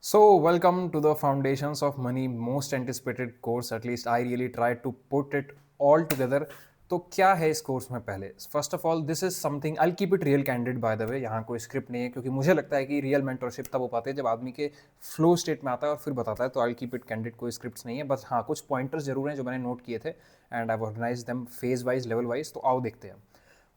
So, welcome to the Foundations of Money most anticipated course. At least I really tried to put it all together. तो क्या है इस course में पहले first of all this is something I keep it real candid bye the वे. यहाँ कोई script नहीं है क्योंकि मुझे लगता है कि रियल मेंटरशिप तब हो पाते हैं जब आदमी के फ्लो स्टेट में आता है और फिर बताता है. तो आई कीप इट कैंडिड, कोई स्क्रिप्ट नहीं है. बस हाँ, कुछ पॉइंटर्स जरूर हैं जो मैंने नोट किए थे and I organize them phase wise, level wise. तो आओ देखते हैं.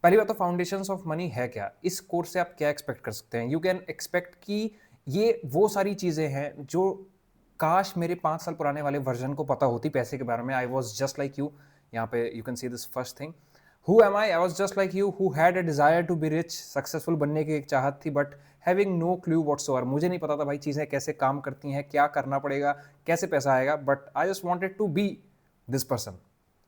पहली बात तो फाउंडेशंस ऑफ मनी है क्या. इस कोर्स से आप क्या एक्सपेक्ट कर सकते हैं. यू कैन एक्सपेक्ट कि ये वो सारी चीज़ें हैं जो काश मेरे 5 साल पुराने वाले वर्जन को पता होती पैसे के बारे में. I was just like you. यहाँ पे you can see this first thing. Who am I was just like you who had a desire to be rich. Successful बनने की एक चाहत थी but having no clue whatsoever. मुझे नहीं पता था भाई चीज़ें कैसे काम करती हैं, क्या करना पड़ेगा, कैसे पैसा आएगा. But I just wanted to be this person.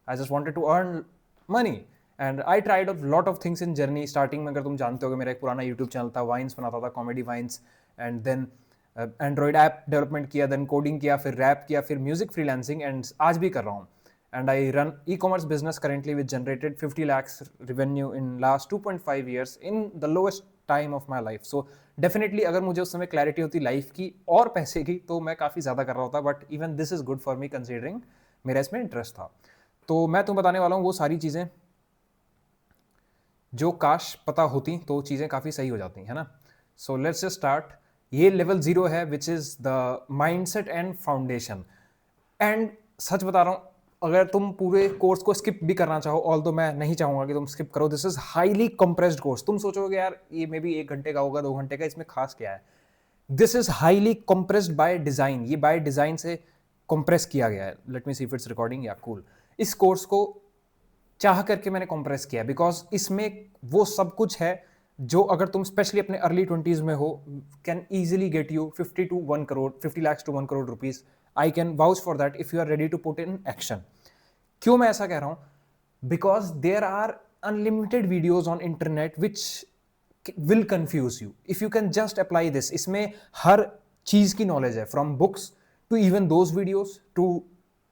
I just wanted to earn money and I tried of lot of things in journey. Starting में अगर तुम जानते हो, मेरा एक पुराना यूट्यूब चैनल था, वाइन्स बनाता था, comedy vines. And then android app development किया, देन कोडिंग किया, फिर रैप किया, फिर म्यूजिक फ्रीलांसिंग एंड आज भी कर रहा हूँ. And I run e commerce business currently which generated 50 lakhs revenue in last 2.5 years in the lowest time of my life. So definitely अगर मुझे उस समय क्लैरिटी होती लाइफ की और पैसे की तो मैं काफ़ी ज़्यादा कर रहा होता. But even this is good for me considering मेरा इसमें इंटरेस्ट था. तो मैं तुम्हें बताने वाला हूँ वो सारी चीज़ें जो काश पता होती तो चीज़ें काफ़ी सही हो जाती है ना. So let's just start. ये लेवल 0 है which is the mindset and foundation. And such बता रहा हूँ, अगर तुम पूरे कोर्स को स्किप भी करना चाहो, ऑल तो मैं नहीं चाहूँगा कि तुम स्किप करो. This is highly compressed course. तुम सोचोगे यार ये मे बी 1 घंटे का होगा, 2 घंटे का, इसमें खास क्या है. This is highly compressed by design. ये बाय डिज़ाइन से कंप्रेस किया गया है. Let me see if it's recording. या कूल. इस कोर्स को चाह करके मैंने कंप्रेस किया बिकॉज इसमें वो सब कुछ है जो अगर तुम स्पेशली अपने अर्ली 20s में हो can easily get you 50 to 1 crore, 50 lakhs to 1 crore rupees. I can vouch for that if you are ready to put in action. क्यों मैं ऐसा कह रहा हूं. Because there are unlimited videos on internet which will confuse you if you can just apply this. इसमें हर चीज की नॉलेज है, from books to even those videos to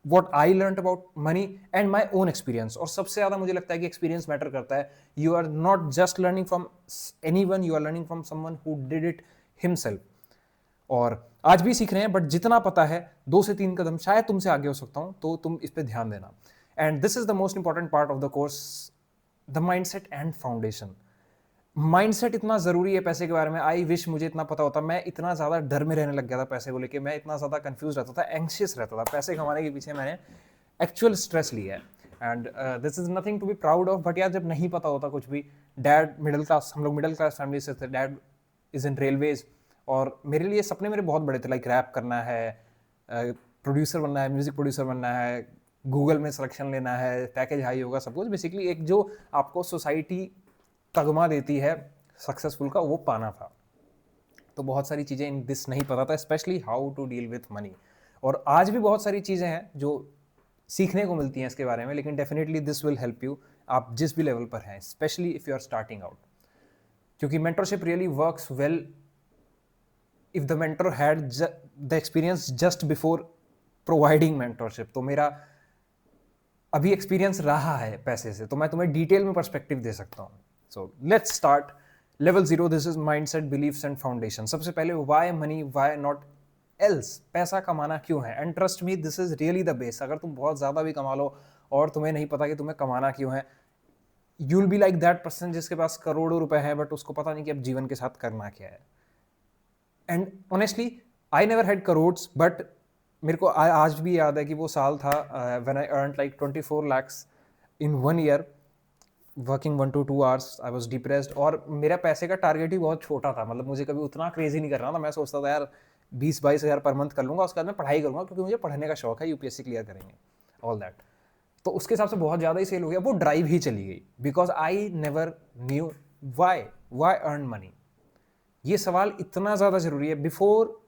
what I learned about money and my own experience. और सबसे ज़्यादा मुझे लगता है कि एक्सपीरियंस मैटर करता है. You are not just learning from anyone, you are learning from someone who did it himself. और आज भी सीख रहे हैं बट जितना पता है 2 से 3 कदम शायद तुमसे आगे हो सकता हूँ, तो तुम इस पर ध्यान देना. And this is the most important part of the course, the mindset and foundation. Mindset इतना ज़रूरी है पैसे के बारे में. आई विश मुझे इतना पता होता. मैं इतना ज़्यादा डर में रहने लग गया था पैसे को लेके. मैं इतना ज़्यादा कंफ्यूज रहता था, एंग्शियस रहता था. पैसे कमाने के पीछे मैंने एक्चुअल स्ट्रेस लिया है. And this is nothing to be proud of. But यार जब नहीं पता होता कुछ भी. डैड मिडिल क्लास, हम लोग मिडिल क्लास फैमिली से थे. डैड इज इन रेलवेज और मेरे लिए सपने मेरे बहुत बड़े थे. लाइक रैप करना है, प्रोड्यूसर बनना है, म्यूजिक प्रोड्यूसर बनना है, गूगल में सिलेक्शन लेना है, पैकेज हाई होगा, सब कुछ. बेसिकली एक जो आपको सोसाइटी तगमा देती है सक्सेसफुल का, वो पाना था. तो बहुत सारी चीज़ें इन दिस नहीं पता था, specially how to deal with money. और आज भी बहुत सारी चीज़ें हैं जो सीखने को मिलती हैं इसके बारे में. लेकिन definitely this will help you, आप जिस भी लेवल पर हैं, specially if you are starting out. क्योंकि mentorship really works well if the mentor had the experience just before providing mentorship. तो मेरा अभी एक्सपीरियंस रहा है पैसे से, तो मैं तुम्हें डिटेल में पर्सपेक्टिव दे सकता हूँ. So let's start. Level 0, this is mindset, beliefs and foundation. सबसे पहले why money, why not else. पैसा कमाना क्यों है. And trust me, this is really the base. अगर तुम बहुत ज़्यादा भी कमा लो और तुम्हें नहीं पता कि तुम्हें कमाना क्यों है, you'll be like that person जिसके पास करोड़ों रुपए हैं बट उसको पता नहीं कि अब जीवन के साथ करना क्या है. And honestly, I never had crores, but मेरे को आज भी याद है कि वो साल था when I earned like 24 lakhs in 1 year. Working 1 to 2 hours, I was depressed. और मेरा पैसे का टारगेट ही बहुत छोटा था. मतलब मुझे कभी उतना क्रेजी नहीं करना था. मैं सोचता था यार 20-22 हज़ार पर मंथ कर लूँगा, उसके बाद मैं पढ़ाई करूँगा क्योंकि मुझे पढ़ने का शौक है, यूपीएससी क्लियर करेंगे, ऑल दैट. तो उसके हिसाब से बहुत ज़्यादा ही सेल हो गया. वो ड्राइव ही चली गई because I never knew why earn money. ये सवाल इतना ज़्यादा ज़रूरी है. Before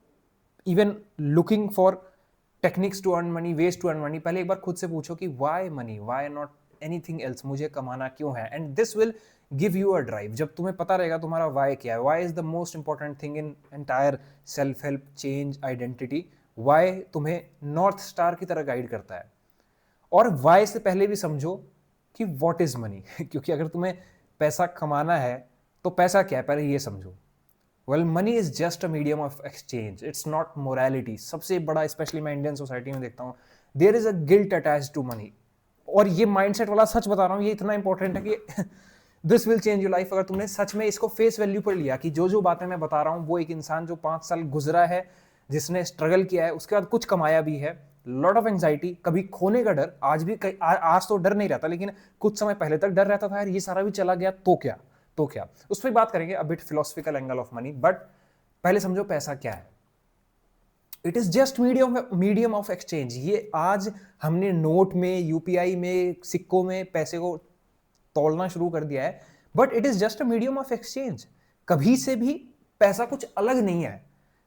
even looking for techniques to earn money, ways to earn money, पहले एक बार खुद से पूछो कि why money, why not anything else. मुझे कमाना क्यों है. And this will give you a drive. जब तुम्हें पता रहेगा तुम्हारा वाई क्या है. Why is the most important thing in entire self help, change, identity. Y तुम्हें नॉर्थ स्टार की तरह गाइड करता है. और वाई से पहले भी समझो कि व्हाट इज मनी. क्योंकि अगर तुम्हें पैसा कमाना है तो पैसा क्या है, पहले ये समझो. Well money is just a medium of exchange, it's not morality. सबसे बड़ा, स्पेशली मैं इंडियन सोसाइटी में देखता हूँ, there is a guilt attach to money. और ये माइंडसेट वाला सच बता रहा हूँ, ये इतना इंपॉर्टेंट है कि this will change your life. अगर तुमने सच में इसको फेस वैल्यू पर लिया कि जो जो बातें मैं बता रहा हूँ, वो एक इंसान जो 5 साल गुजरा है, जिसने स्ट्रगल किया है, उसके बाद कुछ कमाया भी है, लॉट ऑफ एंजाइटी, कभी खोने का डर, आज भी आज तो डर नहीं रहता, लेकिन कुछ समय पहले तक डर रहता था यार ये सारा भी चला गया तो क्या, तो क्या। उस पर बात करेंगे, a bit philosophical angle of money. But पहले समझो पैसा क्या है। It is just medium of exchange. ये आज हमने नोट में, यूपीआई में, सिक्कों में पैसे को तोड़ना शुरू कर दिया है, but it is just a medium of exchange. कभी से भी पैसा कुछ अलग नहीं है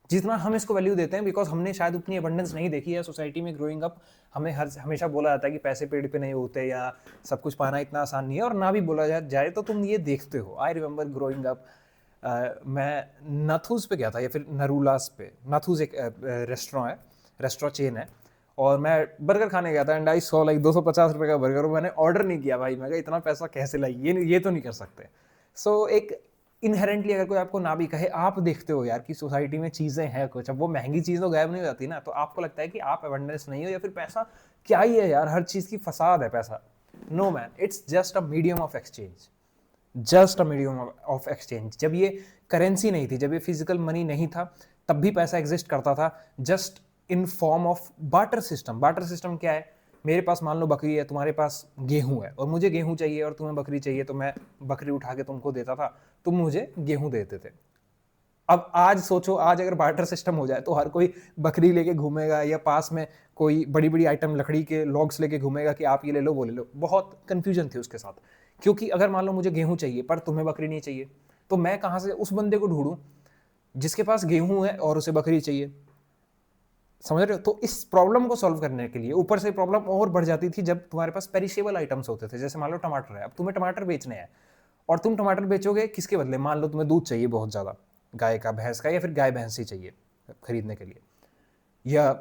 जितना हम इसको वैल्यू देते हैं, बिकॉज हमने शायद उतनी अबंडेंस नहीं देखी है सोसाइटी में ग्रोइंग अप। हमें हमेशा बोला जाता है कि पैसे पेड़ पे नहीं होते, या सब कुछ पाना इतना आसान नहीं है, और ना भी बोला जाए तो तुम ये देखते हो। आई रिमेंबर ग्रोइंग अप, मैं नथुज पे गया था, या फिर नरूलास पे। नथुज एक रेस्टोरेंट है, रेस्टोरेंट चेन है, और मैं बर्गर खाने गया था, एंड आई सॉ लाइक 250 रुपये का बर्गर, और मैंने ऑर्डर नहीं किया भाई। मैं कहा इतना पैसा कैसे लाई, ये तो नहीं कर सकते। सो एक इनहेरेंटली अगर कोई आपको ना भी कहे, आप देखते हो यार कि सोसाइटी में चीज़ें हैं कुछ, अब वो महंगी चीज़ तो गायब नहीं हो जाती ना, तो आपको लगता है कि आप अबंडेंस नहीं हो, या फिर पैसा क्या ही है यार, हर चीज़ की फसाद है पैसा। No man, it's just a medium of exchange, just a medium of exchange. जब ये करेंसी नहीं थी, जब ये फिजिकल मनी नहीं था, तब भी पैसा एग्जिस्ट करता था, just in form of barter system. Barter system क्या है? मेरे पास मान लो बकरी है, तुम्हारे पास गेहूं है, और मुझे गेहूं चाहिए और तुम्हें बकरी चाहिए, तो मैं बकरी उठा के तुमको देता था, तुम मुझे गेहूं देते थे। अब आज सोचो, आज अगर बार्टर सिस्टम हो जाए तो हर कोई बकरी लेके घूमेगा, या पास में कोई बड़ी बड़ी आइटम लकड़ी के लॉग्स लेके घूमेगा कि आप ये ले लो, वो ले लो। बहुत कंफ्यूजन थी उसके साथ, क्योंकि अगर मान लो मुझे गेहूं चाहिए पर तुम्हें बकरी नहीं चाहिए, तो मैं कहां से उस बंदे को ढूंढूं जिसके पास गेहूं है और उसे बकरी चाहिए? समझ रहे हो? तो इस प्रॉब्लम को सॉल्व करने के लिए, ऊपर से प्रॉब्लम और बढ़ जाती थी जब तुम्हारे पास पेरिशेबल आइटम्स होते थे। जैसे मान लो टमाटर है, अब तुम्हें टमाटर बेचने हैं, और तुम टमाटर बेचोगे किसके बदले? मान लो तुम्हें दूध चाहिए बहुत ज़्यादा, गाय का, भैंस का, या फिर गाय भैंस ही चाहिए खरीदने के लिए, या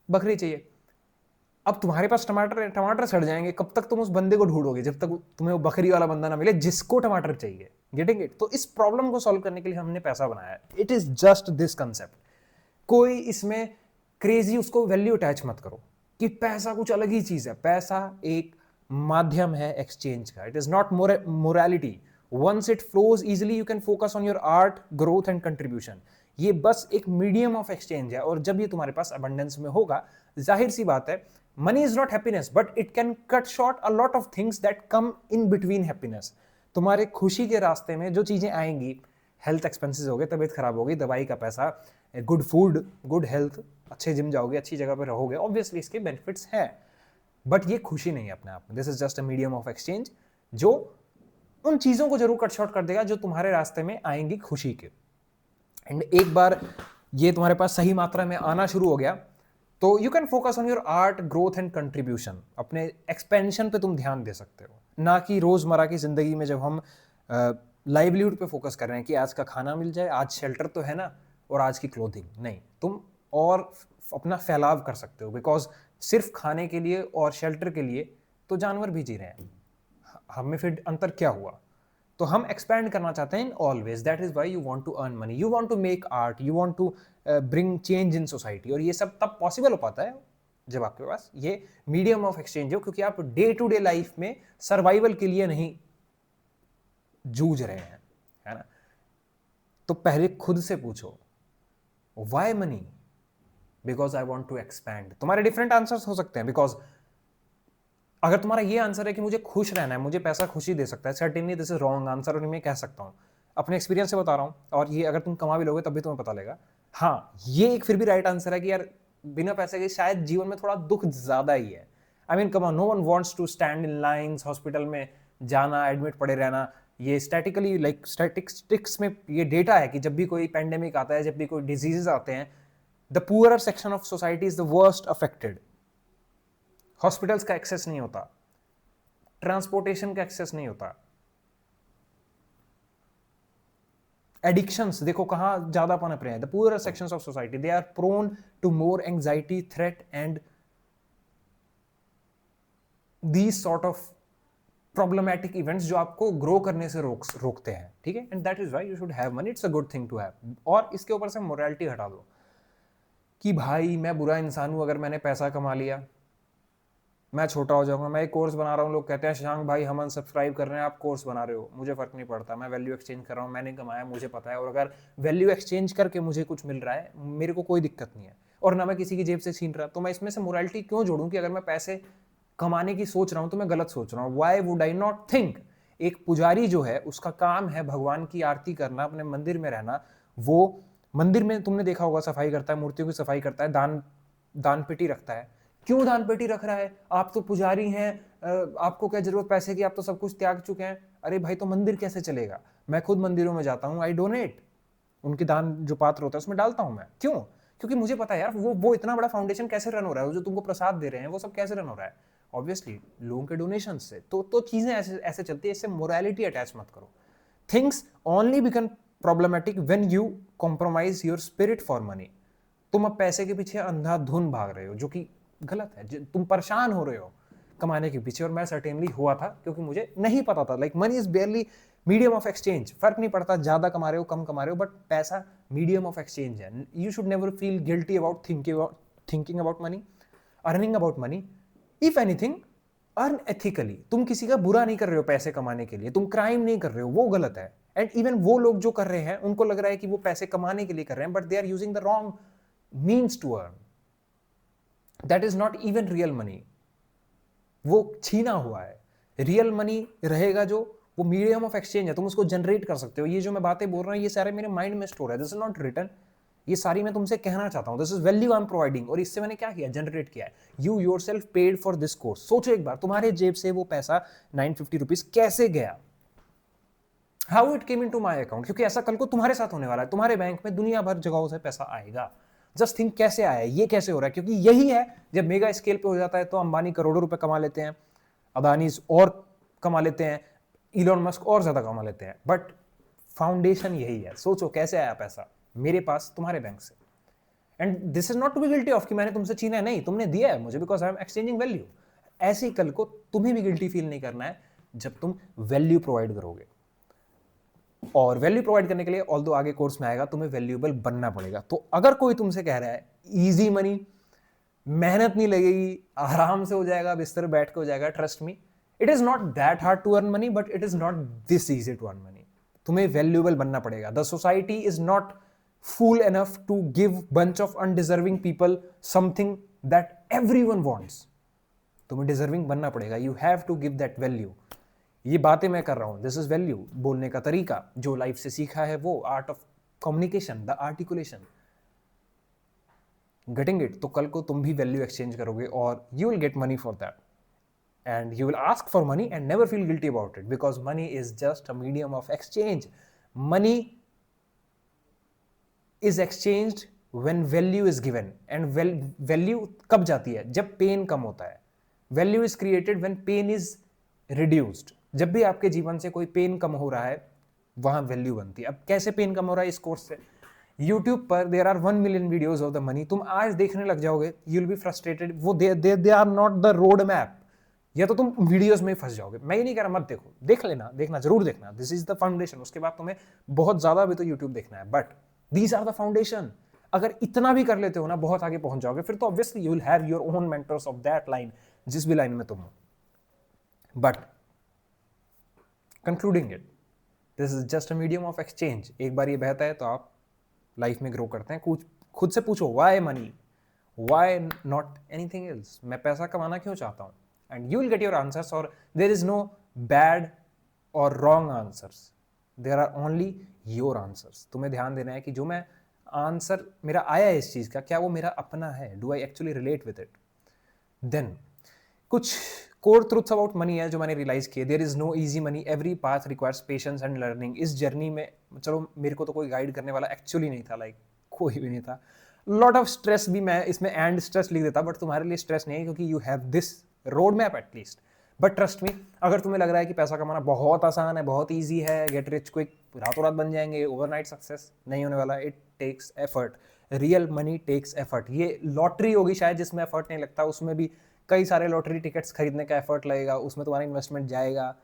बकरी चाहिए। अब तुम्हारे पास टमाटर है, टमाटर सड़ जाएंगे, कब तक तुम उस बंदे को ढूंढोगे जब तक तुम्हें वो बकरी वाला बंदा ना मिले जिसको टमाटर चाहिए। Getting it? तो इस प्रॉब्लम को सॉल्व करने के लिए हमने पैसा बनाया है। It is just this concept. कोई इसमें क्रेजी उसको वैल्यू अटैच मत करो कि पैसा कुछ अलग ही चीज है। पैसा एक माध्यम है एक्सचेंज का। It is not morality. Once it flows easily, you can focus on your art, growth and contribution. ये बस एक मीडियम ऑफ एक्सचेंज है, और जब ये तुम्हारे पास अबंडेंस में होगा, जाहिर सी बात है, money is not happiness, but it can cut short a lot of things that come in between happiness. तुम्हारे खुशी के रास्ते में जो चीजें आएंगी, हेल्थ एक्सपेंसेस हो गए, तबीयत खराब हो गई, दवाई का पैसा, गुड फूड, गुड हेल्थ, अच्छे जिम जाओगे, अच्छी जगह पर रहोगे, ऑब्वियसली इसके बेनिफिट्स हैं, बट ये खुशी नहीं है अपने आप में। This is just a medium of exchange, जो उन चीजों को जरूर कट शॉर्ट कर देगा जो तुम्हारे रास्ते में आएंगी खुशी के। एंड एक बार ये तुम्हारे पास सही मात्रा में आना शुरू हो गया, तो you can focus on your art, growth and contribution. अपने एक्सपेंशन पे तुम ध्यान दे सकते हो, ना कि रोजमर्रा की जिंदगी में जब हम लाइवलीहुड पे फोकस कर रहे हैं कि आज का खाना मिल जाए, आज शेल्टर तो है ना, और आज की क्लोथिंग। नहीं, तुम और अपना फैलाव कर सकते हो, बिकॉज सिर्फ खाने के लिए और शेल्टर के लिए तो जानवर भी जी रहे हैं। हमें फिर अंतर क्या हुआ? तो हम एक्सपैंड करना चाहते हैं in all ways. That is why you want to earn money, you want to make art, you want to bring change in society. और ये सब तब पॉसिबल हो पाता है जब आपके पास ये मीडियम ऑफ एक्सचेंज हो, क्योंकि आप डे टू डे लाइफ में सर्वाइवल के लिए नहीं जूझ रहे हैं, है ना? तो पहले खुद से पूछो, why money? Because I want to expand. तुम्हारे डिफरेंट आंसर्स हो सकते हैं, बिकॉज अगर तुम्हारा ये आंसर है कि मुझे खुश रहना है, मुझे पैसा खुशी दे सकता है, certainly this is wrong answer, और मैं कह सकता हूँ, अपने एक्सपीरियंस से बता रहा हूँ, और ये अगर तुम कमा भी लोगे तब भी तुम्हें पता लगेगा। हाँ, ये एक फिर भी राइट आंसर है कि यार बिना पैसे के शायद जीवन में थोड़ा दुख ज्यादा ही है। I mean come on, no one wants to stand in lines, hospital में जाना, एडमिट पड़े रहना। ये स्टैटिकली, लाइक स्टैटिस्टिक्स में ये डेटा है कि जब भी कोई पेंडेमिक आता है, जब भी कोई डिजीजेस आते हैं, the poorer section of society is the worst affected. Hospitals का एक्सेस नहीं होता, ट्रांसपोर्टेशन का एक्सेस नहीं होता, एडिक्शंस देखो कहां ज्यादा पनप रहे हैं। The poorer sections of society, they are prone to more anxiety, threat and these sort of problematic events जो आपको ग्रो करने से रोकते हैं, ठीक है। And that is why you should have money, it's a good thing to have. और इसके ऊपर से मोरालिटी हटा दो कि भाई मैं बुरा इंसान हूं अगर मैंने पैसा कमा लिया, मैं छोटा हो जाऊंगा। मैं एक कोर्स बना रहा हूँ, लोग कहते हैं शशांक भाई हम अनसब्सक्राइब कर रहे हैं, आप कोर्स बना रहे हो, मुझे फर्क नहीं पड़ता, मैं वैल्यू एक्सचेंज कर रहा हूँ, मैंने कमाया, मुझे पता है। और अगर वैल्यू एक्सचेंज करके मुझे कुछ मिल रहा है, मेरे को कोई दिक्कत नहीं है, और ना मैं किसी की जेब से छीन रहा, तो मैं इसमें से मोरालिटी क्यों जोड़ूं कि अगर मैं पैसे कमाने की सोच रहा हूं तो मैं गलत सोच रहा हूं। Why would I not think. एक पुजारी जो है उसका काम है भगवान की आरती करना, अपने मंदिर में रहना। वो मंदिर में तुमने देखा होगा सफाई करता है, मूर्तियों की सफाई करता है, दान पेटी रखता है। क्यों दान पेटी रख रहा है? आप तो पुजारी हैं, आपको क्या जरूरत पैसे की, आप तो सब कुछ त्याग चुके हैं। अरे भाई तो मंदिर कैसे चलेगा? मैं खुद मंदिरों में जाता हूँ, आई डोनेट, उनके दान जो पात्र होता है उसमें डालता हूं मैं। क्यों? क्योंकि मुझे पता है यार वो इतना बड़ा फाउंडेशन कैसे रन हो रहा है, जो तुमको प्रसाद दे रहे हैं वो सब कैसे रन हो रहा है, ऑब्वियसली लोगों के डोनेशन से। तो चीजें ऐसे ऐसे चलती है, इससे मोरालिटी अटैच मत करो। Things only become problematic when you compromise your spirit for money. तुम अब पैसे के पीछे अंधाधुन भाग रहे हो, जो कि गलत है। तुम परेशान हो रहे हो कमाने के पीछे, और मैं सर्टेनली हुआ था क्योंकि मुझे नहीं पता था। Like money is बेयरली medium of exchange. फर्क नहीं पड़ता ज्यादा कमा रहे हो कम कमा रहे हो, बट पैसा मीडियम ऑफ एक्सचेंज है। You should never feel guilty about thinking about money, earning about money. If anything, earn ethically. तुम किसी का बुरा नहीं कर रहे हो पैसे कमाने के लिए, तुम क्राइम नहीं कर रहे हो, वो गलत है। एंड इवन वो लोग जो कर रहे हैं उनको लग रहा है कि वो पैसे कमाने के लिए कर रहे हैं, but they are using the wrong means to earn. That is not even real money, वो छीना हुआ है। रियल मनी रहेगा जो, वो मीडियम ऑफ एक्सचेंज है, तुम उसको जनरेट कर सकते हो। ये जो मैं बातें बोल रहा हूँ ये सारे मेरे माइंड में स्टोर है, दिस इज नॉट रिटन, ये सारी मैं तुमसे कहना चाहता हूँ। This is value I am providing. और इससे मैंने क्या किया, जनरेट किया है। You yourself paid for this course. सोचो एक बार, तुम्हारे जेब से वो पैसा 950 रुपीज कैसे गया, how it came in to my account. क्योंकि ऐसा कल को तुम्हारे साथ होने वाला है, तुम्हारे बैंक में दुनिया भर जगहों से पैसा आएगा। जस्ट थिंक कैसे आया, ये कैसे हो रहा है। क्योंकि यही है, जब मेगा स्केल पे हो जाता है तो अंबानी करोड़ों रुपए कमा लेते हैं, अदानीज और कमा लेते हैं, इलॉन मस्क और ज्यादा कमा लेते हैं। बट फाउंडेशन यही है। सोचो कैसे आया पैसा मेरे पास तुम्हारे बैंक से। And this is not to be guilty of कि मैंने तुमसे छीना है, नहीं, तुमने दिया है मुझे, because I am exchanging value. ऐसे ही कल को तुम्हें भी गिल्टी फील नहीं करना है जब तुम वैल्यू प्रोवाइड करोगे। और वैल्यू प्रोवाइड करने के लिए, ऑल्दो आगे कोर्स में आएगा, तुम्हें वैल्यूएबल बनना पड़ेगा। तो अगर कोई तुमसे कह रहा है इजी मनी, मेहनत नहीं लगेगी, आराम से हो जाएगा, बिस्तर बैठ के हो जाएगा, trust me, it is not that hard to earn money, but it is not this easy to earn money. तुम्हें वैल्यूएबल बनना पड़ेगा। The society is not fool enough to give bunch of undeserving people something that everyone wants. तुम्हें deserving बनना पड़ेगा। You have to give that value. ये बातें मैं कर रहा हूं, दिस इज वैल्यू। बोलने का तरीका जो लाइफ से सीखा है, वो art of communication, the articulation, getting it. तो कल को तुम भी वैल्यू एक्सचेंज करोगे और you will get money for that, and you will ask for money and never feel guilty about it, because money is just a medium of exchange. Money is exchanged when value is given. And value कब जाती है? जब pain कम होता है। Value is created when pain is reduced. जब भी आपके जीवन से कोई पेन कम हो रहा है, वहां वैल्यू बनती है। अब कैसे पेन कम हो रहा है? इस कोर्स से। YouTube पर there are 1 million videos of the money. तुम आज देखने लग जाओगे, यू विल बी फ्रस्ट्रेटेड। वो they are not the road map. या तो तुम वीडियोस में फंस जाओगे। मैं ये नहीं कह रहा मत देखो, देख लेना, देखना जरूर देखना, दिस इज द फाउंडेशन। उसके बाद तुम्हें बहुत ज्यादा भी तो YouTube देखना है, but these are the foundation. अगर इतना भी कर लेते हो ना, बहुत आगे पहुंच जाओगे। फिर तो obviously you will have your own mentors of that line, जिस भी लाइन में तुम हो। But concluding it, this is just a medium of exchange. एक बार ये बहता है तो आप लाइफ में ग्रो करते हैं। कुछ खुद से पूछो, why money, why not anything else. मैं पैसा कमाना क्यों चाहता हूं? And you will get your answers. और देयर इज नो बैड और wrong answers, there are only your answers. तुम्हें ध्यान देना है कि जो मैं आंसर मेरा आया है इस चीज का, क्या वो मेरा अपना है? Do I actually relate with it? Then कुछ कोर ट्रुथ्स अबाउट मनी है जो मैंने रियलाइज किए। There is no easy money, every path requires patience and learning. इस जर्नी में, चलो मेरे को तो कोई गाइड करने वाला एक्चुअली नहीं था, लाइक कोई भी नहीं था। लॉट ऑफ स्ट्रेस भी, मैं इसमें एंड स्ट्रेस लिख देता, बट तुम्हारे लिए स्ट्रेस नहीं है क्योंकि you have this road map at least. But trust me, अगर तुम्हें लग रहा है कि पैसा कमाना बहुत आसान है, बहुत ईजी है, गेट रिच क्विक, रातों रात बन जाएंगे, ओवरनाइट सक्सेस, नहीं होने वाला। It takes effort. Real money takes effort. ये लॉटरी होगी शायद जिसमें एफर्ट नहीं लगता, उसमें भी कई सारे लॉटरी टिकट्स खरीदने का एफर्ट लगेगा, उसमें तुम्हारा इन्वेस्टमेंट जाएगा,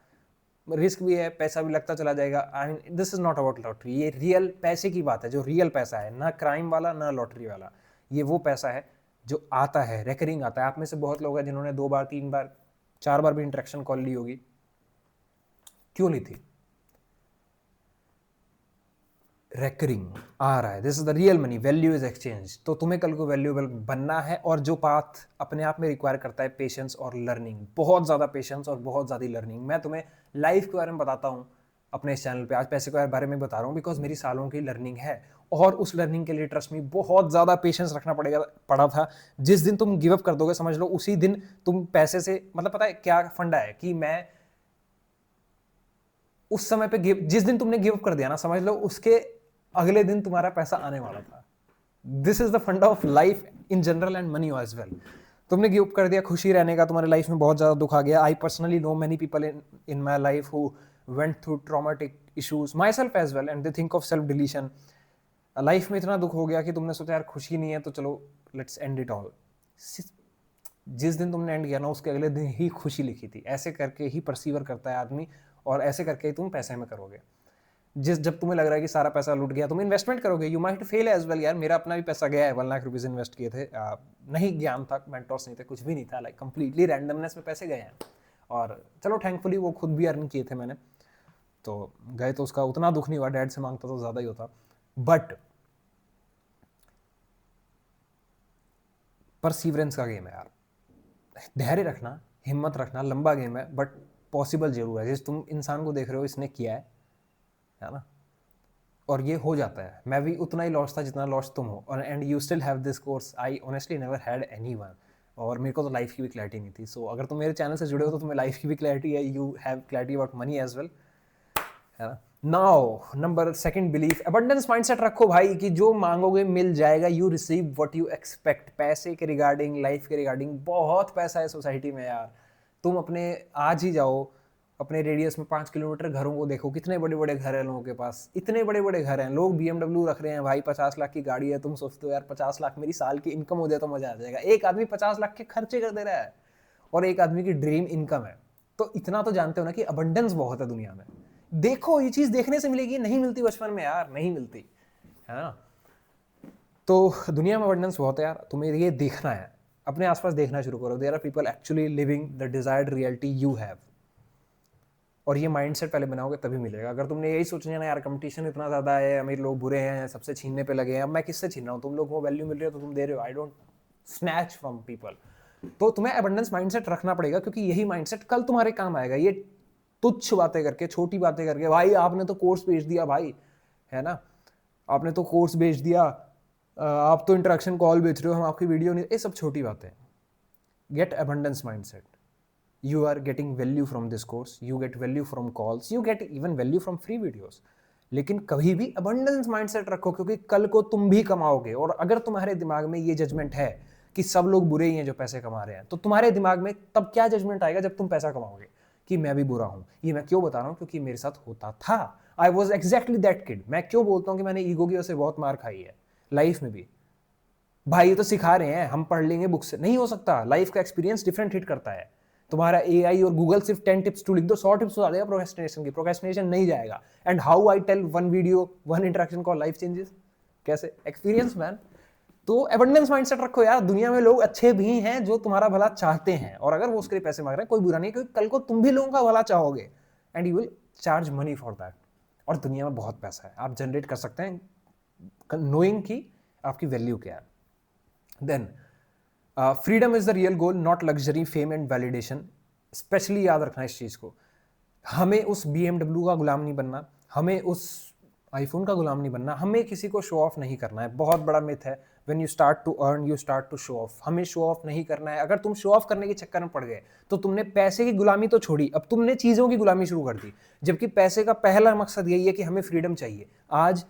रिस्क भी है, पैसा भी लगता चला जाएगा। I mean this is not about lottery, ये रियल पैसे की बात है, जो रियल पैसा है, ना क्राइम वाला ना लॉटरी वाला। ये वो पैसा है जो आता है, रेकरिंग आता है। आप में से बहुत लोग हैं जिन्होंने 2 बार 3 बार 4 बार भी इंटरेक्शन कॉल ली होगी। क्यों ली थी? रेकरिंग आ रहा है, this is the real money, value is exchange. तो तुम्हें कल को वैल्यूएबल बनना है, और जो पाथ अपने आप में रिक्वायर करता है पेशेंस और लर्निंग, बहुत ज़्यादा पेशेंस और बहुत ज़्यादा लर्निंग। मैं तुम्हें लाइफ के बारे में बताता हूँ अपने इस चैनल पे, आज पैसे के बारे में बता रहा हूँ बिकॉज मेरी सालों की लर्निंग है, और उस लर्निंग के लिए ट्रस्ट में बहुत ज़्यादा पेशेंस रखना पड़ा था। जिस दिन तुम गिव अप कर दोगे, समझ लो उसी दिन तुम पैसे से, मतलब पता है क्या फंडा है कि मैं उस समय पे जिस दिन तुमने गिव अप कर दिया ना, समझ लो उसके अगले दिन तुम्हारा पैसा आने वाला था। This is the funda of life in general and money as well. तुमने गिव अप कर दिया, खुशी रहने का, तुम्हारी लाइफ में बहुत ज्यादा दुख आ गया। I personally know many people in my life who went through traumatic issues, myself as well, and they think of self deletion. Life में इतना दुख हो गया कि तुमने सोचा यार खुशी नहीं है तो चलो लेट्स एंड इट ऑल। जिस दिन तुमने एंड किया ना, उसके अगले दिन ही खुशी लिखी थी। ऐसे करके ही परसीवर करता है आदमी, और ऐसे करके ही तुम पैसे में करोगे। जब तुम्हें लग रहा है कि सारा पैसा लूट गया, तुम इन्वेस्टमेंट करोगे, you might fail as well. यार मेरा अपना भी पैसा गया है, 1 लाख रुपीज इन्वेस्ट किए थे, नहीं ज्ञान था, मेंटर्स नहीं थे, कुछ भी नहीं था, लाइक कंप्लीटली रैंडमनेस में पैसे गए हैं। और चलो थैंकफुली वो खुद भी अर्न किए थे मैंने, तो गए तो उसका उतना दुख नहीं हुआ, डैड से मांगता तो ज़्यादा ही होता। बट परसीवरेंस का गेम है यार, धैर्य रखना, हिम्मत रखना, लंबा गेम है, बट पॉसिबल जरूर है। जैसे तुम इंसान को देख रहे हो, इसने किया है ना, और ये हो जाता है। मैं भी उतना ही लॉस्ट था जितना लॉस्ट तुम हो, और and you still have this course. I honestly never had anyone, और मेरे को तो लाइफ की भी क्लैरिटी नहीं थी। सो अगर तुम मेरे चैनल से जुड़े हो तो तुम्हें लाइफ की भी क्लैरिटी है, you have clarity about money as well, है ना। Now number second, belief, abundance mindset रखो भाई कि जो मांगोगे मिल जाएगा। You receive what you expect. पैसे के रिगार्डिंग, लाइफ के रिगार्डिंग बहुत पैसा है सोसाइटी में यार। तुम अपने आज ही जाओ अपने रेडियस में 5 किलोमीटर घरों को देखो, कितने बड़े बड़े घर हैं लोगों के पास, इतने बड़े बड़े घर हैं। लोग BMW रख रहे हैं भाई, 50 लाख की गाड़ी है। तुम सोचते हो यार 50 लाख मेरी साल की इनकम हो जाए तो मजा आ जाएगा। एक आदमी 50 लाख के खर्चे कर दे रहा है, और एक आदमी की ड्रीम इनकम है। तो इतना तो जानते हो ना कि अबंडेंस बहुत है दुनिया में। देखो, ये चीज देखने से मिलेगी, नहीं मिलती बचपन में यार, नहीं मिलती, है ना। तो दुनिया में अबंडेंस बहुत है यार, तुम्हें ये देखना है, अपने आसपास देखना शुरू करो। There are people actually living the desired reality you have, और ये माइंडसेट पहले बनाओगे तभी मिलेगा। अगर तुमने यही सोचना ना यार कंपटीशन इतना ज़्यादा है, अमीर लोग बुरे हैं, सबसे छीनने पे लगे हैं, अब मैं किससे छीन रहा हूँ, तुम लोग को वैल्यू मिल रही है तो तुम दे रहे हो। I don't snatch from people. तो तुम्हें अबंडेंस माइंडसेट रखना पड़ेगा, क्योंकि यही माइंडसेट कल तुम्हारे काम आएगा। ये तुच्छ बातें करके, छोटी बातें करके, भाई आपने तो कोर्स बेच दिया भाई, है ना, आपने तो कोर्स बेच दिया, आप तो इंटरेक्शन कॉल बेच रहे हो, हम आपकी वीडियो नहीं, ये सब छोटी बातें। Get abundance mindset. You are getting value from this course, you get value from calls, you get even value from free videos। लेकिन कभी भी abundance mindset रखो, क्योंकि कल को तुम भी कमाओगे। और अगर तुम्हारे दिमाग में ये जजमेंट है कि सब लोग बुरे ही हैं जो पैसे कमा रहे हैं, तो तुम्हारे दिमाग में तब क्या जजमेंट आएगा जब तुम पैसा कमाओगे कि मैं भी बुरा हूं। ये मैं क्यों बता रहा हूं, क्योंकि मेरे साथ होता था। I was exactly that kid. मैं क्यों बोलता हूं कि मैंने ईगो की वजह से बहुत मार खाई है लाइफ में भी। भाई ये तो सिखा रहे हैं, हम पढ़ लेंगे बुक से, नहीं हो सकता। लाइफ का एक्सपीरियंस डिफरेंट हिट करता है। तुम्हारा AI और गूगल सिर्फ 10 टिप्स टू लिख दो, 100 टिप्स आ जाएगा प्रोक्रेस्टिनेशन की, प्रोक्रेस्टिनेशन नहीं जाएगा। And how I tell 1 video 1 interaction call life changes, कैसे? Experience man. तो एबंडेंस माइंडसेट रखो यार। दुनिया में लोग अच्छे भी हैं जो तुम्हारा भला चाहते हैं, और अगर वो उसके लिए पैसे मांग रहे हैं, कोई बुरा नहीं, क्योंकि कल को तुम भी लोगों का भला चाहोगे, and you will charge money for that. और दुनिया में बहुत पैसा है, आप जनरेट कर सकते हैं नोइंग कि आपकी वैल्यू क्या है। Then freedom is the real goal, not luxury, fame and validation. Specially याद रखना इस चीज को। हमें उस BMW का गुलाम नहीं बनना, हमें उस आईफोन का गुलाम नहीं बनना, हमें किसी को शो ऑफ नहीं करना है। बहुत बड़ा मिथ है, when you start to earn you start to show off. हमें शो ऑफ नहीं करना है। अगर तुम शो ऑफ करने के चक्कर में पड़ गए तो तुमने पैसे की गुलामी तो छोड़ी, अब तुमने चीजों की गुलामी शुरू कर दी। जबकि पैसे का पहला मकसद यही है कि हमें फ्रीडम चाहिए। आज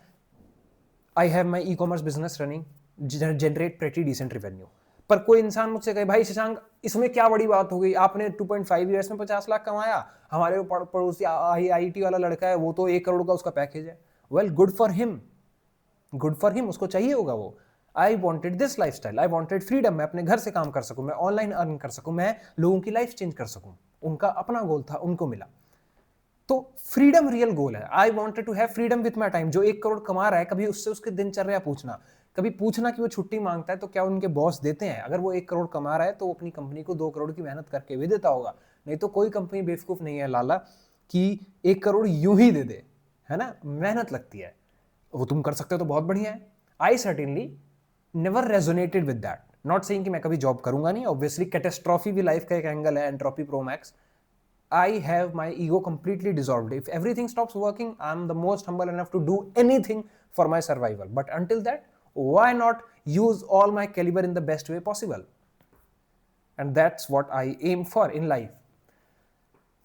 I have my e-commerce business running, generate pretty decent revenue. पर कोई इंसान मुझसे कहे भाई शशांक इसमें क्या बड़ी बात हो गई, आपने 2.5 ईयर्स में 50 लाख कमाया, हमारे पड़ोसी IIT वाला लड़का है वो तो 1 करोड़ का उसका पैकेज है। Well good for him, good for him, उसको चाहिए होगा वो। I wanted this life style, I wanted freedom. मैं अपने घर से काम कर सकूं, मैं ऑनलाइन अर्न कर सकूं, मैं लोगों की लाइफ चेंज कर सकूं। उनका अपना गोल था, उनको मिला। तो फ्रीडम रियल गोल है। I wanted to have freedom with my time. जो 1 करोड़ कमा रहा है, कभी उससे उसकी दिनचर्या पूछना, कभी पूछना कि वो छुट्टी मांगता है तो क्या उनके बॉस देते हैं। अगर वो 1 करोड़ कमा रहा है तो वो अपनी कंपनी को 2 करोड़ की मेहनत करके भी देता होगा। नहीं तो कोई कंपनी बेवकूफ नहीं है लाला कि 1 करोड़ यूं ही दे दे, है ना, मेहनत लगती है। वो तुम कर सकते हो तो बहुत बढ़िया है। I certainly never resonated with that. Not saying कि मैं कभी जॉब करूंगा नहीं, ऑब्वियसली कैटेस्ट्रॉफी भी लाइफ का एक एंगल है, entropy Pro Max. I have my ego completely dissolved. If everything stops working, I'm the most humble enough to do anything for my survival. But until that, why not use all my caliber in the best way possible? And that's what I aim for in life.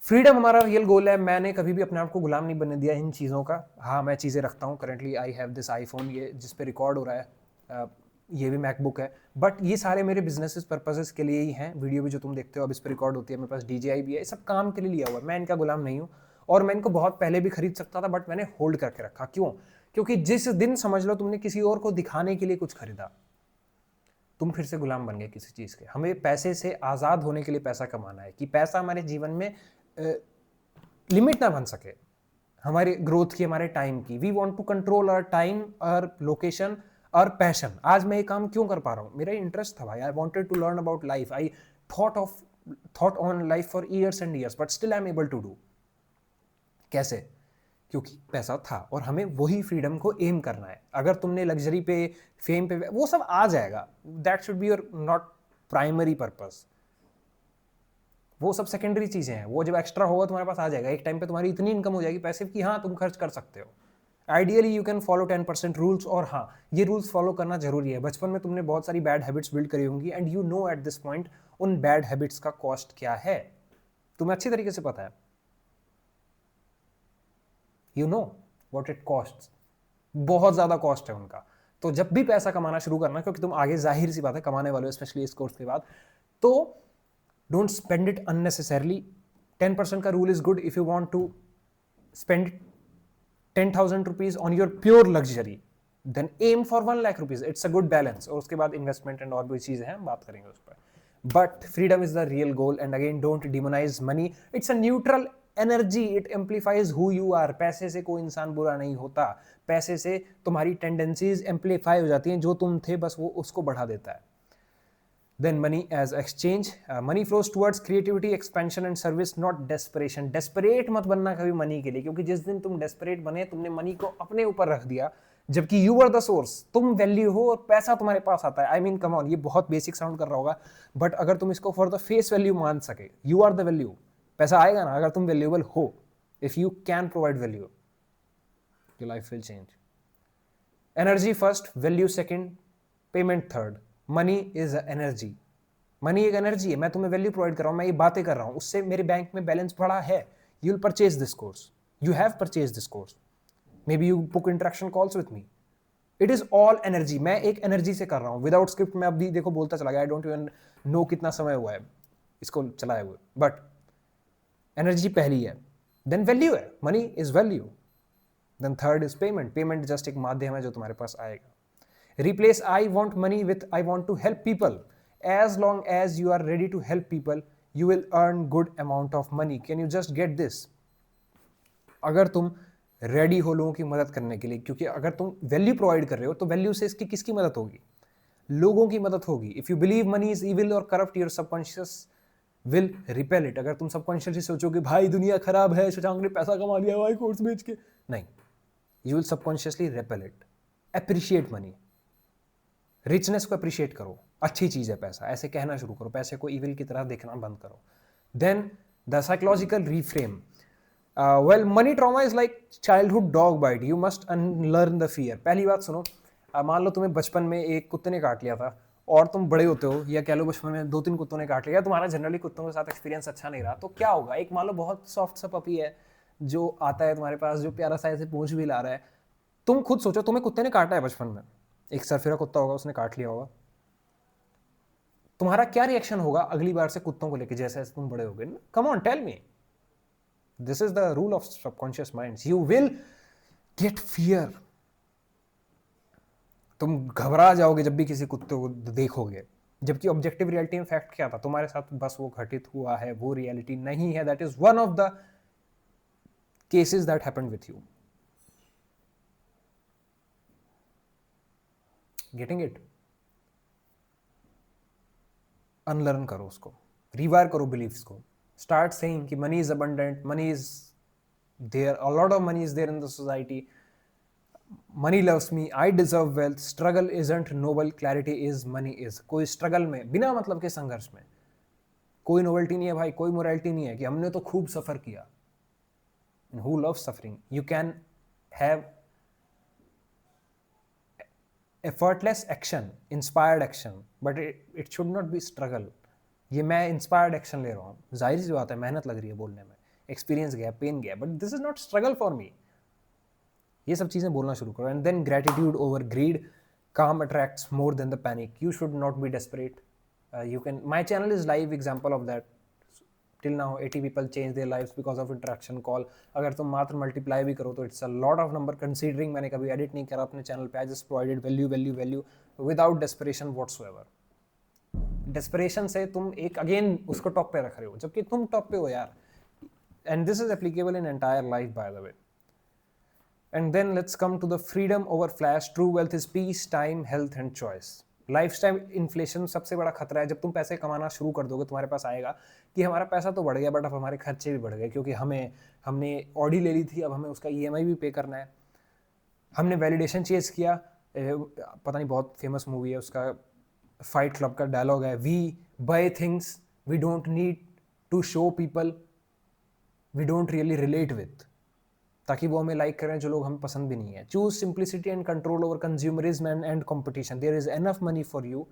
Freedom हमारा real goal है। मैंने कभी भी अपने आप को गुलाम नहीं बनने दिया इन चीज़ों का। हाँ, मैं चीज़ें रखता हूँ। Currently I have this iPhone, ये जिस पे रिकॉर्ड हो रहा है, ये भी मैकबुक है। बट ये सारे मेरे बिजनेस पर्पसेस के लिए ही हैं। वीडियो भी जो तुम देखते हो अब इस पर रिकॉर्ड होती है, मेरे पास DJI भी है, सब काम के लिए लिया हुआ है। मैं इनका गुलाम नहीं हूँ, और मैं इनको बहुत पहले भी खरीद सकता था, बट मैंने होल्ड करके रखा। क्यों? क्योंकि जिस दिन समझ लो तुमने किसी और को दिखाने के लिए कुछ खरीदा, तुम फिर से गुलाम बन गए किसी चीज़ के। हमें पैसे से आज़ाद होने के लिए पैसा कमाना है, कि पैसा हमारे जीवन में लिमिट ना बन सके हमारे ग्रोथ की, हमारे टाइम की। We want to control our time, our location, our passion. आज मैं ये काम क्यों कर पा रहा हूँ? मेरा इंटरेस्ट था भाई। I wanted to learn about life. I thought on life for years and years, but still I am able to do. कैसे? क्योंकि पैसा था, और हमें वही फ्रीडम को एम करना है। अगर तुमने लग्जरी पे, फेम पे, वो सब आ जाएगा। That should be your not primary purpose. वो सब सेकेंडरी चीजें हैं। वो जब एक्स्ट्रा होगा तुम्हारे पास आ जाएगा। एक टाइम पे तुम्हारी इतनी इनकम हो जाएगी पैसिव कि हाँ तुम खर्च कर सकते हो। Ideally you can follow 10% rules, और हाँ, ये रूल्स फॉलो करना जरूरी है। बचपन में तुमने बहुत सारी बैड हैबिट्स बिल्ड करी होंगी, and you know at this point उन बैड हैबिट्स का कॉस्ट क्या है, तुम्हें अच्छी तरीके से पता है। You know what it cost. बहुत ज्यादा कॉस्ट है उनका। तो जब भी पैसा कमाना शुरू करना, क्योंकि तुम आगे जाहिर सी बात है कमाने वाले हो, स्पेशली इस कोर्स के बाद, तो डोंट स्पेंड इट अननेसेसरली। 10% का rule is good if you want to spend 10,000 rupees on your pure luxury, then aim for 1 lakh rupees. It's a good balance. और उसके बाद इन्वेस्टमेंट एंड और भी चीजें हैं, हम बात करेंगे उस पर। But freedom is the real goal, and again don't demonize money. It's a neutral energy, it amplifies who you are. पैसे से कोई इंसान बुरा नहीं होता। पैसे से तुम्हारी टेंडेंसीज एम्पलीफाई हो जाती हैं, जो तुम थे बस वो उसको बढ़ा देता है। Then money as exchange. Money flows towards creativity, expansion and service, not desperation. Desperate मत बनना कभी मनी के लिए, क्योंकि जिस दिन तुम desperate बने, तुमने मनी को अपने ऊपर रख दिया, जबकि you are the source। तुम वैल्यू हो और पैसा तुम्हारे पास आता है। I mean, come on, ये बहुत बेसिक साउंड कर रहा होगा, बट अगर तुम इसको फॉर द फेस वैल्यू मान सके, you are the value, पैसा आएगा ना। अगर तुम वैल्यूएबल हो, if you can provide value, your life will change. Energy first, value second, payment third. Money is energy. Money एक एनर्जी है। मैं तुम्हें वैल्यू प्रोवाइड कर रहा हूं, मैं ये बातें कर रहा हूं, उससे मेरे बैंक में बैलेंस बढ़ा है। You will purchase this course, you have purchase this course, may be you book interaction calls with me. It is all energy. मैं एक एनर्जी से कर रहा हूं, विदाउट स्क्रिप्ट। मैं अभी देखो बोलता चला गया। आई डोंट इवन नो कितना समय हुआ है इसको चलाए हुए, बट एनर्जी पहली है, देन वैल्यू है। Money is value, then third is payment. Payment just एक माध्यम है जो तुम्हारे पास आएगा। Replace I want money with I want to help people. As long as you are ready to help people, you will earn good amount of money. Can you just get this? अगर तुम ready हो लोगों की मदद करने के लिए, क्योंकि अगर तुम वैल्यू प्रोवाइड कर रहे हो तो वैल्यू से इसकी किसकी मदद होगी? लोगों की मदद होगी। If you believe money is evil और करप्ट, your subconscious will repel it. अगर तुम सबकॉन्शियसली सोचोगे भाई दुनिया खराब है, शशांक ने पैसा कमा लिया भाई कोर्स बेच के, नहीं, you will subconsciously repel it. Appreciate money. Richness को अप्रिशिएट करो, अच्छी चीज है पैसा, ऐसे कहना शुरू करो। पैसे को इविल की तरह देखना बंद करो। Then the psychological reframe. Well, money trauma is like childhood dog bite, you must unlearn the fear. पहली बात सुनो, मान लो तुम्हें बचपन में एक कुत्ते ने काट लिया था, और तुम बड़े होते हो, या कह लो बचपन में 2-3 कुत्तों ने काट लिया, तुम्हारा जनरली कुत्तों के साथ एक्सपीरियंस अच्छा नहीं रहा, तो क्या होगा? एक मान लो बहुत सॉफ्ट सा पपी है जो आता है तुम्हारे पास, जो प्यारा सा ऐसे पूंछ भी ला रहा है। तुम खुद सोचो, तुम्हें कुत्ते ने काटा है बचपन में, एक सरफिरा कुत्ता होगा, उसने काट लिया होगा, तुम्हारा क्या रिएक्शन होगा अगली बार से कुत्तों को लेके जैसे जैसे तुम बड़े हो गए? Come on, tell me. This is the rule of subconscious minds. You will get fear. तुम घबरा जाओगे जब भी किसी कुत्ते को देखोगे, जबकि ऑब्जेक्टिव रियलिटी में फैक्ट क्या था? तुम्हारे साथ बस वो घटित हुआ है, वो रियलिटी नहीं है। That is one of the cases that happened with you. Getting it? Unlearn करो उसको, रिवायर करो बिलीव्स को, स्टार्ट सेइंग कि money is abundant, money is there, a lot of money is there in the society, money loves me, I deserve wealth, struggle isn't noble, clarity is money is. कोई struggle में, बिना मतलब के संघर्ष में कोई नोबल्टी नहीं है भाई, कोई मोरालिटी नहीं है कि हमने तो खूब सफर किया। Who loves suffering? You can have effortless action, inspired action, but it should not be struggle। ये मैं इंस्पायर्ड एक्शन ले रहा हूँ, जाहिर सी बात है मेहनत लग रही है बोलने में, एक्सपीरियंस गया, पेन गया, but this is not struggle for me. ये सब चीज़ें बोलना शुरू करो। And then gratitude over greed, calm attracts more than the panic, you should not be desperate. You can, my channel is live example of that. Till now 80 people change their lives because of interaction call। अगर तुम मात्र multiply भी करो तो it's a lot of number, considering मैंने कभी edit नहीं करा अपने चैनल पे। I just provided value value value without desperation whatsoever. Desperation से तुम एक अगेन उसको टॉप पे रख रहे हो, जबकि तुम टॉप पे हो यार। And this is applicable in entire life by the way. And then let's come to the freedom over flash, true wealth is peace, time, health and choice. Lifestyle inflation सबसे बड़ा खतरा है। जब तुम पैसे कमाना शुरू कर दोगे, तुम्हारे पास आएगा कि हमारा पैसा तो बढ़ गया बट अब हमारे खर्चे भी बढ़ गए, क्योंकि हमने ऑडी ले ली थी, अब हमें उसका ईएमआई भी पे करना है। हमने वैलिडेशन चेज किया, पता नहीं बहुत फेमस मूवी है उसका, फाइट क्लब का डायलॉग है, we buy things we don't need to show people we don't really relate with, ताकि वो हमें लाइक करें जो लोग हमें पसंद भी नहीं है। Choose simplicity and control over consumerism and competition, there is enough money for you.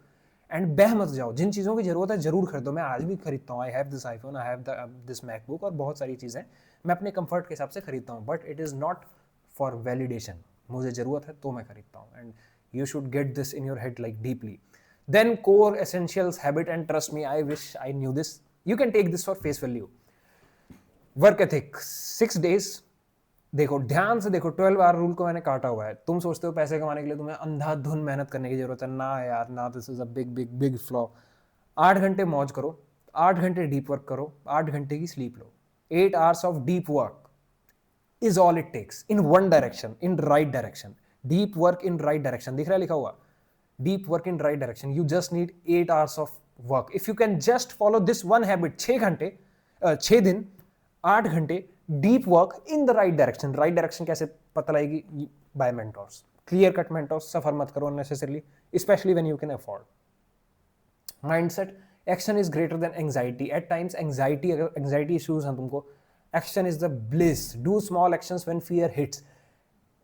And बह मत जाओ, जिन चीज़ों की जरूरत है जरूर खरीदो। मैं आज भी खरीदता हूँ, I have this iPhone, I have this MacBook, और बहुत सारी चीज़ें मैं अपने कंफर्ट के हिसाब से खरीदता हूँ, but it is not for validation. मुझे ज़रूरत है तो मैं खरीदता हूँ, and you should get this in your head like deeply. Then core essentials, habit and trust me, I wish I knew this, you can take this for face value. Work ethic, 6 days, देखो ध्यान से देखो, 12 our rule को मैंने काटा हुआ है। तुम सोचते हो पैसे कमाने के लिए तुम्हें अंधाधुन मेहनत करने की जरूरत है, ना यार ना, this is a big big big flaw. 8 घंटे मौज करो, 8 घंटे डीप वर्क करो, 8 घंटे की स्लीप लो। 8 hours of deep work is all it takes, in one direction, in right direction. Deep work in right direction, दिख रहा है लिखा हुआ, deep work in right direction. You just need 8 hours of work. If you can just follow this one habit, 6 दिन 8 घंटे deep work in the right direction. Right direction कैसे पता लगेगी? By mentors, clear cut mentors. Suffer मत करो unnecessarily, specially when you can afford. Mindset, action is greater than anxiety. At times anxiety, अगर anxiety issues हैं तुमको, action is the bliss. Do small actions when fear hits.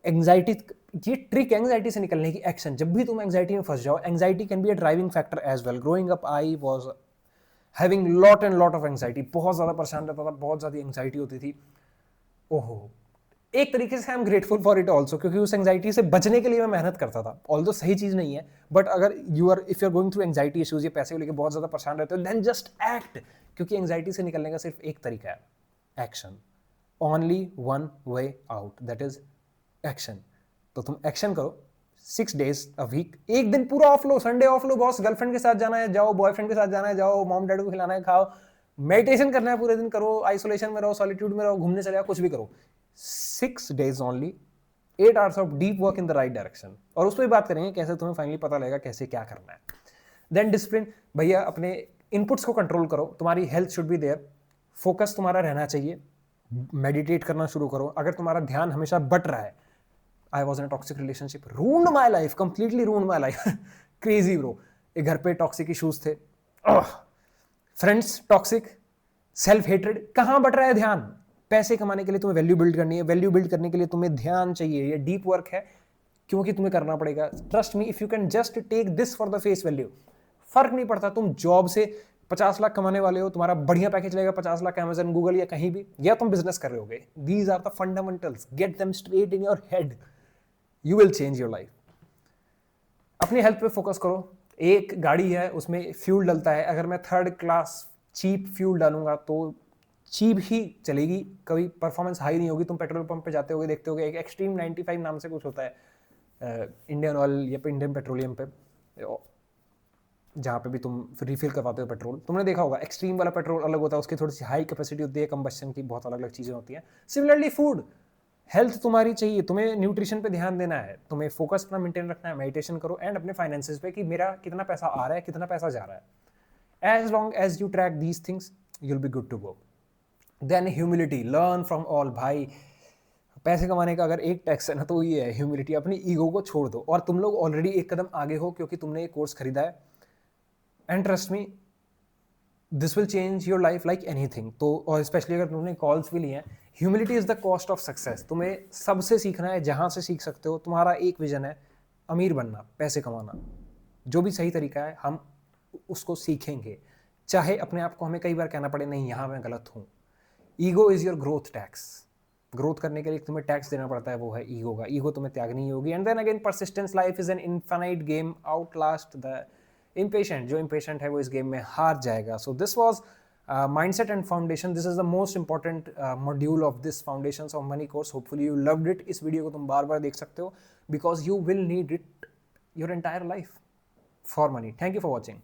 Anxiety, ये trick anxiety से निकलने की, action. जब भी तुम एंजाइटी में फंस जाओ, anxiety can be a driving factor as well. Growing up I was having lot and lot of anxiety, बहुत ज्यादा परेशान रहता था, बहुत ज्यादा एंजाइटी होती थी। ओहो, एक तरीके से I am grateful for it also, क्योंकि उस एंजाइटी से बचने के लिए मैं मेहनत करता था। ऑल्दो सही चीज नहीं है, बट अगर if you are going through anxiety issues, ये पैसे को लेकर बहुत ज्यादा परेशान रहते हो, देन जस्ट एक्ट। क्योंकि एंजाइटी से निकलने का सिर्फ एक तरीका है, action. Only one way out, that is action. तो तुम एक्शन करो, 6 days अ वीक, एक दिन पूरा of low, Sunday of low boss. Girlfriend के साथ जाना है जाओ, बॉयफ्रेंड के साथ जाना है जाओ, मॉम डैड को खिलाना है खाओ, मेडिटेशन करना है पूरे दिन करो, आइसोलेशन में रहो, सॉलिट्यूड में रहो, घूमने चले जाओ, कुछ भी करो। 6 days only, 8 hours of deep work in the right direction. और उस पर बात करेंगे कैसे तुम्हें फाइनली पता लगेगा कैसे क्या करना है। देन डिसिप्लिन, भैया अपने इनपुट्स को कंट्रोल करो, तुम्हारी health should be there, focus तुम्हारा रहना चाहिए, मेडिटेट करना शुरू करो। अगर तुम्हारा ध्यान हमेशा बट रहा है, I was in a toxic relationship, ruined my life, completely ruined my life, crazy bro. एक घर पे टॉक्सिक इश्यूज थे, फ्रेंड्स टॉक्सिक, सेल्फ हेट्रेड, कहां बट रहा है ध्यान? पैसे कमाने के लिए तुम्हें वैल्यू बिल्ड करनी है, वैल्यू बिल्ड करने के लिए तुम्हें ध्यान चाहिए, ये डीप वर्क है, क्योंकि तुम्हें करना पड़ेगा। Trust me, if you can just take this for the face value, फर्क नहीं पड़ता तुम जॉब से 50 लाख कमाने वाले हो, तुम्हारा बढ़िया पैकेज लगेगा 50 लाख अमेजन, गूगल या कहीं भी, या तुम बिजनेस कर रहे होगे। These are the fundamentals, get them straight in your head, you will change your life. अपनी हेल्थ पे फोकस करो। एक गाड़ी है उसमें फ्यूल डलता है, अगर मैं 3rd क्लास चीप फ्यूल डालूंगा तो चीप ही चलेगी, कभी परफॉर्मेंस हाई नहीं होगी। तुम पेट्रोल पंप पे जाते होगे, देखते होगे एक एक्सट्रीम 95 नाम से कुछ होता है इंडियन ऑयल या इंडियन पेट्रोलियम पे, जहाँ पे भी तुम रिफिल करवाते हो पेट्रोल, तुमने देखा होगा एक्सट्रीम वाला पेट्रोल अलग होता है, उसकी थोड़ी सी हाई कैपेसिटी होती है, कंबस्शन की बहुत अलग अलग चीज़ें होती हैं। सिमिलरली फूड, हेल्थ तुम्हारी चाहिए, तुम्हें न्यूट्रिशन पे ध्यान देना है, तुम्हें फोकस अपना मेंटेन रखना है, मेडिटेशन करो एंड अपने फाइनेंसेस पे कि मेरा कितना पैसा आ रहा है, कितना पैसा जा रहा है। As long as you track these things you'll be good to go. Then humility, learn from all. भाई पैसे कमाने का अगर एक टैक्स है ना तो ये है ह्यूमिलिटी। अपनी ईगो को छोड़ दो, और तुम लोग ऑलरेडी एक कदम आगे हो क्योंकि तुमने ये कोर्स खरीदा है। And trust me, this will change your life like anything. तो और स्पेशली अगर तुमने कॉल्स भी लिए हैं, humility is the cost of success. तुम्हें सबसे सीखना है, जहां से सीख सकते हो। तुम्हारा एक विजन है, अमीर बनना, पैसे कमाना। जो भी सही तरीका है हम उसको सीखेंगे, चाहे अपने आप को हमें कई बार कहना पड़े नहीं यहाँ मैं गलत हूँ। Ego is your growth tax. Growth करने के लिए तुम्हें टैक्स देना पड़ता है, वो है ईगो का। ईगो तुम्हें त्यागनी होगी। And then again persistence, life is an infinite game, outlast the impatient. जो इम्पेशेंट है वो इस गेम में हार जाएगा। So this was mindset and foundation. This is the most important module of this foundations of money course. Hopefully you loved it. इस video को तुम बार बार देख सकते हो because you will need it your entire life for money. Thank you for watching.